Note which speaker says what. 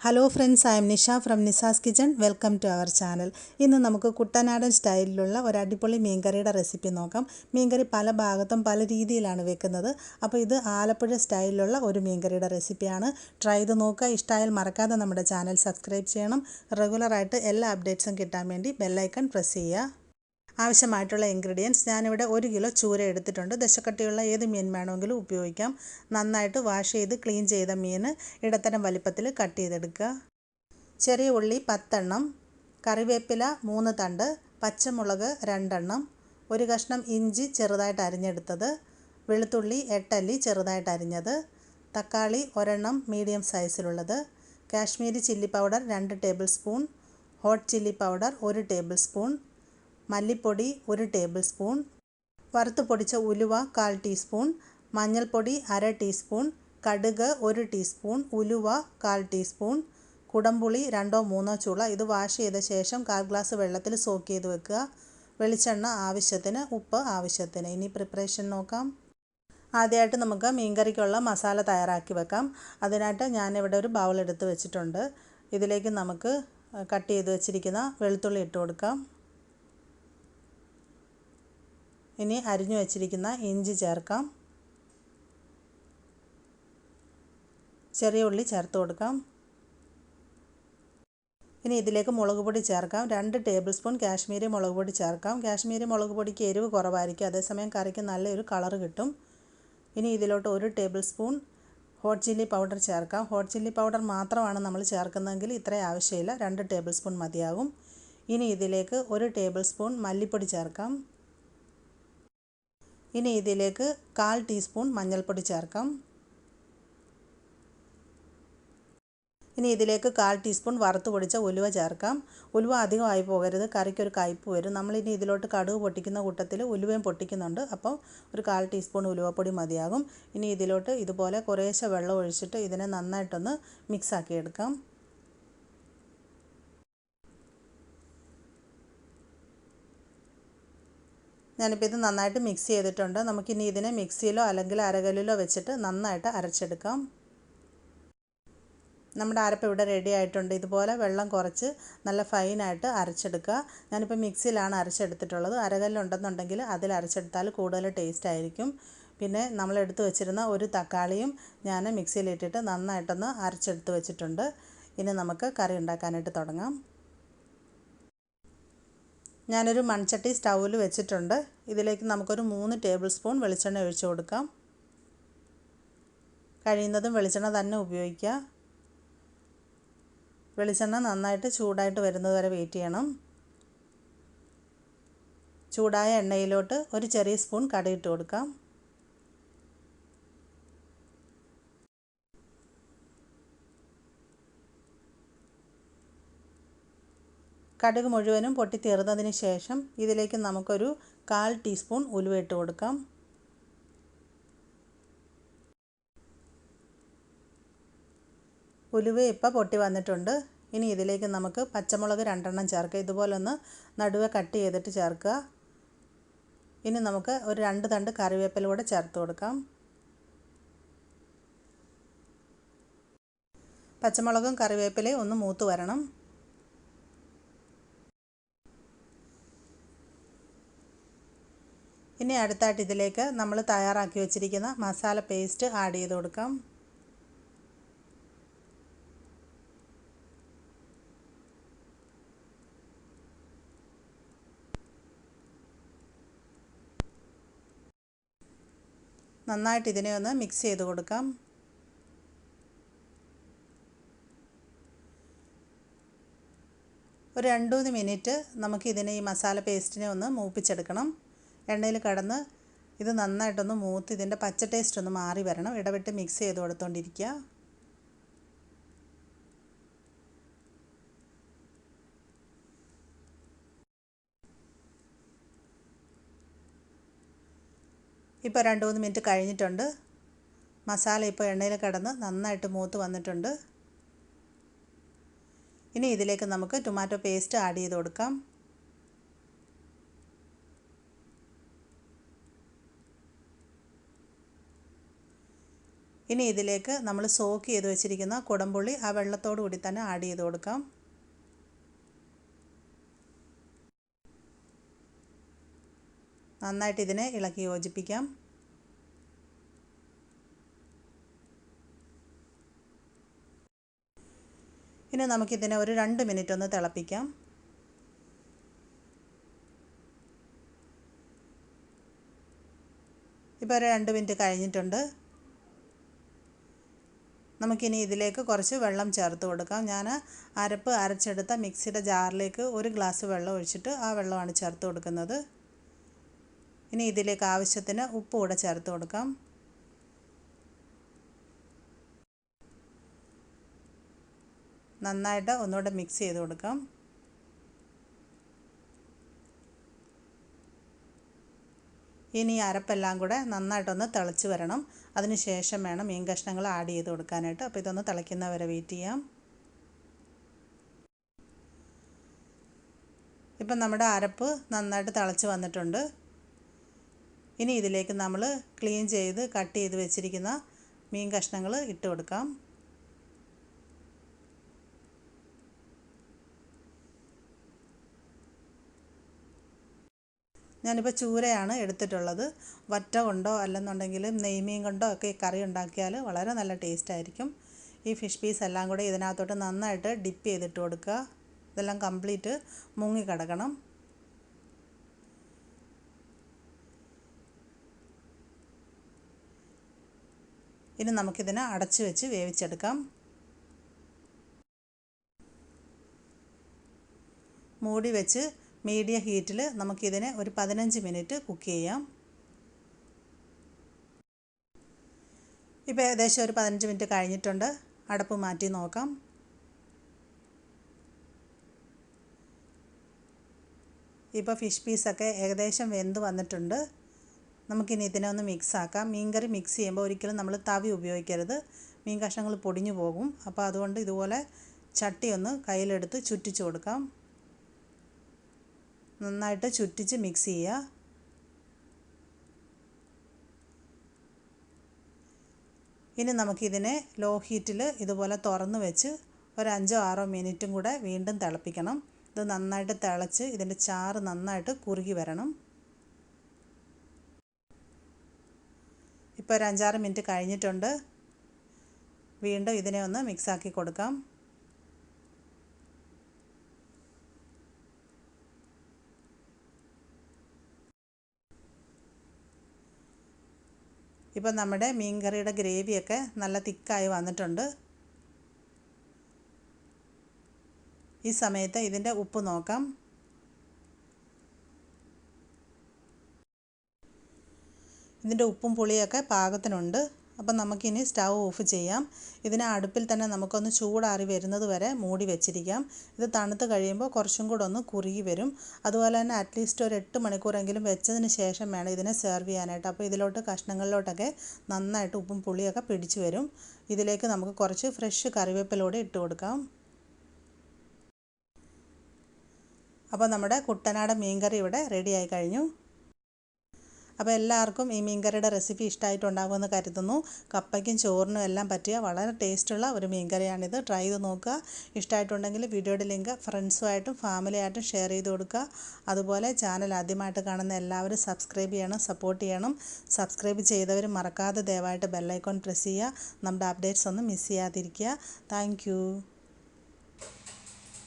Speaker 1: Hello friends, I am Nisha from Nisha's Kitchen. Welcome to our channel. ഇന്ന് നമുക്ക് കുട്ടനാടൻ സ്റ്റൈലിലുള്ള ഒരു അടിപൊളി മീൻകറിയുടെ റെസിപ്പി നോക്കാം. മീൻകറി പല ഭാഗത്തും പല രീതിയിലാണ് വെക്കുന്നത്. അപ്പോൾ ഇത് ആലപ്പുഴ സ്റ്റൈലിലുള്ള ഒരു മീൻകറിയുടെ റെസിപ്പിയാണ്. ട്രൈ ചെയ്ത് നോക്കുക. ഇഷ്ടമായാൽ മറക്കാതെ നമ്മുടെ ചാനൽ സബ്സ്ക്രൈബ് ചെയ്യണം. റെഗുലറായിട്ട് എല്ലാ അപ്ഡേറ്റ്സും കിട്ടാൻ വേണ്ടി ബെൽ ഐക്കൺ പ്രസ് ചെയ്യുക. ആവശ്യമായിട്ടുള്ള ഇൻഗ്രീഡിയൻസ് ഞാനിവിടെ 1 കിലോ ചൂര എടുത്തിട്ടുണ്ട്. ദശക്കട്ടിയുള്ള ഏത് മീൻ വേണമെങ്കിലും ഉപയോഗിക്കാം. നന്നായിട്ട് വാഷ് ചെയ്ത് ക്ലീൻ ചെയ്ത മീൻ ഇടത്തരം വലിപ്പത്തിൽ കട്ട് ചെയ്തെടുക്കുക. ചെറിയ ഉള്ളി 10 എണ്ണം, കറിവേപ്പില 3 തണ്ട്, പച്ചമുളക് 2 എണ്ണം, ഒരു കഷ്ണം ഇഞ്ചി ചെറുതായിട്ട് അരിഞ്ഞെടുത്തത്, വെളുത്തുള്ളി 8 അല്ലി ചെറുതായിട്ട് അരിഞ്ഞത്, തക്കാളി ഒരെണ്ണം മീഡിയം സൈസിലുള്ളത്, Kashmiri chilli powder 2 table spoon, hot chilli powder 1 table spoon, മല്ലിപ്പൊടി 1 ടേബിൾ സ്പൂൺ, വറുത്ത് പൊടിച്ച ഉലുവ 1/4 ടീസ്പൂൺ, മഞ്ഞൾപ്പൊടി 1/2 ടീസ്പൂൺ, കടുക് 1 ടീസ്പൂൺ, ഉലുവ 1/4 ടീസ്പൂൺ, കുടംപുളി 2-3 ചുള. ഇത് വാഷ് ചെയ്ത ശേഷം 1/4 ഗ്ലാസ് വെള്ളത്തിൽ സോക്ക് ചെയ്ത് വെക്കുക. വെളിച്ചെണ്ണ ആവശ്യത്തിന്, ഉപ്പ് ആവശ്യത്തിന്. ഇനി പ്രിപ്പറേഷൻ നോക്കാം. ആദ്യമായിട്ട് നമുക്ക് മീൻകറിക്കുള്ള മസാല തയ്യാറാക്കി വെക്കാം. അതിനായിട്ട് ഞാനിവിടെ ഒരു ബൗൾ എടുത്ത് വെച്ചിട്ടുണ്ട്. ഇതിലേക്ക് നമുക്ക് കട്ട് ചെയ്ത് വെച്ചിരിക്കുന്ന വെളുത്തുള്ളി ഇട്ട് കൊടുക്കാം. ഇനി അരിഞ്ഞു വെച്ചിരിക്കുന്ന ഇഞ്ചി ചേർക്കാം. ചെറിയ ഉള്ളി ചേർത്ത് കൊടുക്കാം. ഇനി ഇതിലേക്ക് മുളക് പൊടി ചേർക്കാം. 2 ടേബിൾ സ്പൂൺ കാശ്മീരി മുളക് പൊടി ചേർക്കാം. കാശ്മീരി മുളക് പൊടിക്ക് എരിവ് കുറവായിരിക്കും, അതേസമയം കറിക്ക് നല്ലൊരു കളർ കിട്ടും. ഇനി ഇതിലോട്ട് 1 table spoon hot chilli powder ചേർക്കാം. ഹോട്ട് ചില്ലി പൗഡർ മാത്രമാണ് നമ്മൾ ചേർക്കുന്നതെങ്കിൽ ഇത്രയും ആവശ്യമില്ല, 2 ടേബിൾ സ്പൂൺ മതിയാകും. ഇനി ഇതിലേക്ക് 1 ടേബിൾ സ്പൂൺ മല്ലിപ്പൊടി ചേർക്കാം. ഇനി ഇതിലേക്ക് 1/4 ടീസ്പൂൺ മഞ്ഞൾപ്പൊടി ചേർക്കാം. ഇനി ഇതിലേക്ക് 1/4 ടീസ്പൂൺ വറുത്ത് പൊടിച്ച ഉലുവ ചേർക്കാം. ഉലുവ അധികമായി പോകരുത്, കറിക്കൊരു കയ്പ്പ് വരും. നമ്മളിനി ഇതിലോട്ട് കടുക് പൊട്ടിക്കുന്ന കൂട്ടത്തിൽ ഉലുവയും പൊട്ടിക്കുന്നുണ്ട്, അപ്പോൾ ഒരു 1/4 ടീസ്പൂൺ ഉലുവപ്പൊടി മതിയാകും. ഇനി ഇതിലോട്ട് ഇതുപോലെ കുറേശ്ശെ വെള്ളം ഒഴിച്ചിട്ട് ഇതിനെ നന്നായിട്ടൊന്ന് മിക്സാക്കി എടുക്കാം. ഞാനിപ്പോൾ ഇത് നന്നായിട്ട് മിക്സ് ചെയ്തിട്ടുണ്ട്. നമുക്കിനി ഇതിനെ മിക്സിയിലോ അല്ലെങ്കിൽ അരകല്ലിലോ വെച്ചിട്ട് നന്നായിട്ട് അരച്ചെടുക്കാം. നമ്മുടെ അരപ്പ് ഇവിടെ റെഡി ആയിട്ടുണ്ട്. ഇതുപോലെ വെള്ളം കുറച്ച് നല്ല ഫൈനായിട്ട് അരച്ചെടുക്കുക. ഞാനിപ്പോൾ മിക്സിയിലാണ് അരച്ചെടുത്തിട്ടുള്ളത്. അരകല്ലുണ്ടെന്നുണ്ടെങ്കിൽ അതിൽ അരച്ചെടുത്താൽ കൂടുതൽ ടേസ്റ്റ് ആയിരിക്കും. പിന്നെ നമ്മൾ എടുത്ത് വെച്ചിരുന്ന ഒരു തക്കാളിയും ഞാൻ മിക്സിയിലിട്ടിട്ട് നന്നായിട്ടൊന്ന് അരച്ചെടുത്ത് വെച്ചിട്ടുണ്ട്. ഇനി നമുക്ക് കറി ഉണ്ടാക്കാനായിട്ട് തുടങ്ങാം. ഞാനൊരു മൺചട്ടി സ്റ്റൗവിൽ വെച്ചിട്ടുണ്ട്. ഇതിലേക്ക് നമുക്കൊരു 3 ടേബിൾ സ്പൂൺ വെളിച്ചെണ്ണ ഒഴിച്ച് കൊടുക്കാം. കഴിയുന്നതും വെളിച്ചെണ്ണ തന്നെ ഉപയോഗിക്കുക. വെളിച്ചെണ്ണ നന്നായിട്ട് ചൂടായിട്ട് വരുന്നത് വരെ വെയിറ്റ് ചെയ്യണം. ചൂടായ എണ്ണയിലോട്ട് ഒരു ചെറിയ സ്പൂൺ കടുക് ഇട്ട് കൊടുക്കാം. കടുക് മുഴുവനും പൊട്ടിത്തീർന്നതിന് ശേഷം ഇതിലേക്ക് നമുക്കൊരു 1/4 ടീസ്പൂൺ ഉലുവ ഇട്ട് കൊടുക്കാം. ഉലുവ ഇപ്പോൾ പൊട്ടി വന്നിട്ടുണ്ട്. ഇനി ഇതിലേക്ക് നമുക്ക് പച്ചമുളക് 2 എണ്ണം ചേർക്കുക. ഇതുപോലെ ഒന്ന് നടുവെ കട്ട് ചെയ്തിട്ട് ചേർക്കുക. ഇനി നമുക്ക് ഒരു 2 തണ്ട് കറിവേപ്പില കൂടെ ചേർത്ത് കൊടുക്കാം. പച്ചമുളകും കറിവേപ്പിലയും ഒന്ന് മൂത്ത് വരണം. ഇനി അടുത്തായിട്ട് ഇതിലേക്ക് നമ്മൾ തയ്യാറാക്കി വെച്ചിരിക്കുന്ന മസാല പേസ്റ്റ് ആഡ് ചെയ്ത് കൊടുക്കാം. നന്നായിട്ട് ഇതിനെ ഒന്ന് മിക്സ് ചെയ്ത് കൊടുക്കാം. ഒരു 2-3 മിനിറ്റ് നമുക്കിതിനെ ഈ മസാല പേസ്റ്റിനെ ഒന്ന് മൂപ്പിച്ചെടുക്കണം. എണ്ണയിൽ കിടന്ന് ഇത് നന്നായിട്ടൊന്ന് മൂത്ത് ഇതിൻ്റെ പച്ച ടേസ്റ്റ് ഒന്ന് മാറി വരണം. ഇടവിട്ട് മിക്സ് ചെയ്ത് കൊടുത്തുകൊണ്ടിരിക്കുക. ഇപ്പോൾ 2-3 മിനിറ്റ് കഴിഞ്ഞിട്ടുണ്ട്. മസാല ഇപ്പോൾ എണ്ണയിൽ കിടന്ന് നന്നായിട്ട് മൂത്ത് വന്നിട്ടുണ്ട്. ഇനി ഇതിലേക്ക് നമുക്ക് ടൊമാറ്റോ പേസ്റ്റ് ആഡ് ചെയ്ത് കൊടുക്കാം. ഇനി ഇതിലേക്ക് നമ്മൾ സോക്ക് ചെയ്ത് വെച്ചിരിക്കുന്ന കുടംപുളി ആ വെള്ളത്തോടു കൂടി തന്നെ ആഡ് ചെയ്ത് കൊടുക്കാം. നന്നായിട്ട് ഇതിനെ ഇളക്കി യോജിപ്പിക്കാം. ഇനി നമുക്കിതിനെ ഒരു 2 മിനിറ്റ് ഒന്ന് തിളപ്പിക്കാം. ഇപ്പോൾ ഒരു 2 മിനിറ്റ് കഴിഞ്ഞിട്ടുണ്ട്. നമുക്കിനി ഇതിലേക്ക് കുറച്ച് വെള്ളം ചേർത്ത് കൊടുക്കാം. ഞാൻ അരപ്പ് അരച്ചെടുത്ത മിക്സിയുടെ ജാറിലേക്ക് 1 ഗ്ലാസ് വെള്ളം ഒഴിച്ചിട്ട് ആ വെള്ളമാണ് ചേർത്ത് കൊടുക്കുന്നത്. ഇനി ഇതിലേക്ക് ആവശ്യത്തിന് ഉപ്പ് കൂടെ ചേർത്ത് കൊടുക്കാം. നന്നായിട്ട് ഒന്നുകൂടെ മിക്സ് ചെയ്ത് കൊടുക്കാം. ഇനി അരപ്പെല്ലാം കൂടെ നന്നായിട്ടൊന്ന് തിളച്ച് വരണം. അതിന് ശേഷം വേണം മീൻ കഷ്ണങ്ങൾ ആഡ് ചെയ്ത് കൊടുക്കാനായിട്ട്. അപ്പോൾ ഇതൊന്ന് തിളയ്ക്കുന്നവരെ വെയിറ്റ് ചെയ്യാം. ഇപ്പം നമ്മുടെ അരപ്പ് നന്നായിട്ട് തിളച്ച് വന്നിട്ടുണ്ട്. ഇനി ഇതിലേക്ക് നമ്മൾ ക്ലീൻ ചെയ്ത് കട്ട് ചെയ്ത് വെച്ചിരിക്കുന്ന മീൻ കഷ്ണങ്ങൾ ഇട്ട് കൊടുക്കാം. ഞാനിപ്പോൾ ചൂരയാണ് എടുത്തിട്ടുള്ളത്. വറ്റ കൊണ്ടോ അല്ലെന്നുണ്ടെങ്കിൽ നെയ്മീൻ കൊണ്ടോ ഒക്കെ ഈ കറി ഉണ്ടാക്കിയാൽ വളരെ നല്ല ടേസ്റ്റ് ആയിരിക്കും. ഈ ഫിഷ് പീസ് എല്ലാം കൂടെ ഇതിനകത്തോട്ട് നന്നായിട്ട് ഡിപ്പ് ചെയ്തിട്ട് കൊടുക്കുക. ഇതെല്ലാം കംപ്ലീറ്റ് മുങ്ങി കിടക്കണം. ഇനി നമുക്കിതിനെ അടച്ചു വെച്ച് വേവിച്ചെടുക്കാം. മൂടി വെച്ച് മീഡിയം ഹീറ്റിൽ നമുക്കിതിനെ ഒരു 15 മിനിറ്റ് കുക്ക് ചെയ്യാം. ഇപ്പോൾ ഏകദേശം ഒരു 15 മിനിറ്റ് കഴിഞ്ഞിട്ടുണ്ട്. അടപ്പ് മാറ്റി നോക്കാം. ഇപ്പോൾ ഫിഷ് പീസൊക്കെ ഏകദേശം വെന്ത് വന്നിട്ടുണ്ട്. നമുക്കിനി ഇതിനെ ഒന്ന് മിക്സ് ആക്കാം. മീൻകറി മിക്സ് ചെയ്യുമ്പോൾ ഒരിക്കലും നമ്മൾ തവി ഉപയോഗിക്കരുത്. മീൻ കഷ്ണങ്ങൾ പൊടിഞ്ഞു പോകും. അപ്പോൾ അതുകൊണ്ട് ഇതുപോലെ ചട്ടി ഒന്ന് കയ്യിലെടുത്ത് ചുറ്റിച്ച് കൊടുക്കാം. നന്നായിട്ട് ചുറ്റിച്ച് മിക്സ് ചെയ്യുക. ഇനി നമുക്കിതിനെ ലോ ഹീറ്റിൽ ഇതുപോലെ തുറന്ന് വെച്ച് ഒരു 5-6 മിനിറ്റും കൂടെ വീണ്ടും തിളപ്പിക്കണം. ഇത് നന്നായിട്ട് തിളച്ച് ഇതിൻ്റെ ചാറ് നന്നായിട്ട് കുറുകി വരണം. ഇപ്പോൾ ഒരു 5-6 മിനിറ്റ് കഴിഞ്ഞിട്ടുണ്ട്. വീണ്ടും ഇതിനെ ഒന്ന് മിക്സാക്കി കൊടുക്കാം. ഇപ്പം നമ്മുടെ മീൻ കറിയുടെ ഗ്രേവിയൊക്കെ നല്ല തിക്കായി വന്നിട്ടുണ്ട്. ഈ സമയത്ത് ഇതിൻ്റെ ഉപ്പ് നോക്കാം. ഇതിൻ്റെ ഉപ്പും പുളിയൊക്കെ പാകത്തിനുണ്ട്. അപ്പം നമുക്കിനി സ്റ്റൗ ഓഫ് ചെയ്യാം. ഇതിനെ അടുപ്പിൽ തന്നെ നമുക്കൊന്ന് ചൂടാറി വരുന്നത് വരെ മൂടി വെച്ചിരിക്കാം. ഇത് തണുത്ത് കഴിയുമ്പോൾ കുറച്ചും കൂടെ ഒന്ന് കുറുകി വരും. അതുപോലെ തന്നെ അറ്റ്ലീസ്റ്റ് ഒരു 8 മണിക്കൂറെങ്കിലും വെച്ചതിന് ശേഷം വേണം ഇതിനെ സെർവ് ചെയ്യാനായിട്ട്. അപ്പോൾ ഇതിലോട്ട് കഷ്ണങ്ങളിലോട്ടൊക്കെ നന്നായിട്ട് ഉപ്പും പുളിയൊക്കെ പിടിച്ചു വരും. ഇതിലേക്ക് നമുക്ക് കുറച്ച് ഫ്രഷ് കറിവേപ്പിലൂടെ ഇട്ട് കൊടുക്കാം. അപ്പോൾ നമ്മുടെ കുട്ടനാടൻ മീൻകറി ഇവിടെ റെഡിയായി കഴിഞ്ഞു. അപ്പോൾ എല്ലാവർക്കും ഈ മീൻകറിയുടെ റെസിപ്പി ഇഷ്ടമായിട്ടുണ്ടാകുമെന്ന് കരുതുന്നു. കപ്പയ്ക്കും ചോറിനും എല്ലാം പറ്റിയ വളരെ ടേസ്റ്റുള്ള ഒരു മീൻകറിയാണിത്. ട്രൈ ചെയ്ത് നോക്കുക. ഇഷ്ടമായിട്ടുണ്ടെങ്കിൽ വീഡിയോയുടെ ലിങ്ക് ഫ്രണ്ട്സുമായിട്ടും ഫാമിലിയായിട്ടും ഷെയർ ചെയ്ത് കൊടുക്കുക. അതുപോലെ ചാനൽ ആദ്യമായിട്ട് കാണുന്ന എല്ലാവരും സബ്സ്ക്രൈബ് ചെയ്യണം, സപ്പോർട്ട് ചെയ്യണം. സബ്സ്ക്രൈബ് ചെയ്തവർ മറക്കാതെ ദയവായിട്ട് ബെല്ലൈക്കോൺ പ്രസ് ചെയ്യുക. നമ്മുടെ അപ്ഡേറ്റ്സ് ഒന്നും മിസ് ചെയ്യാതിരിക്കുക. താങ്ക്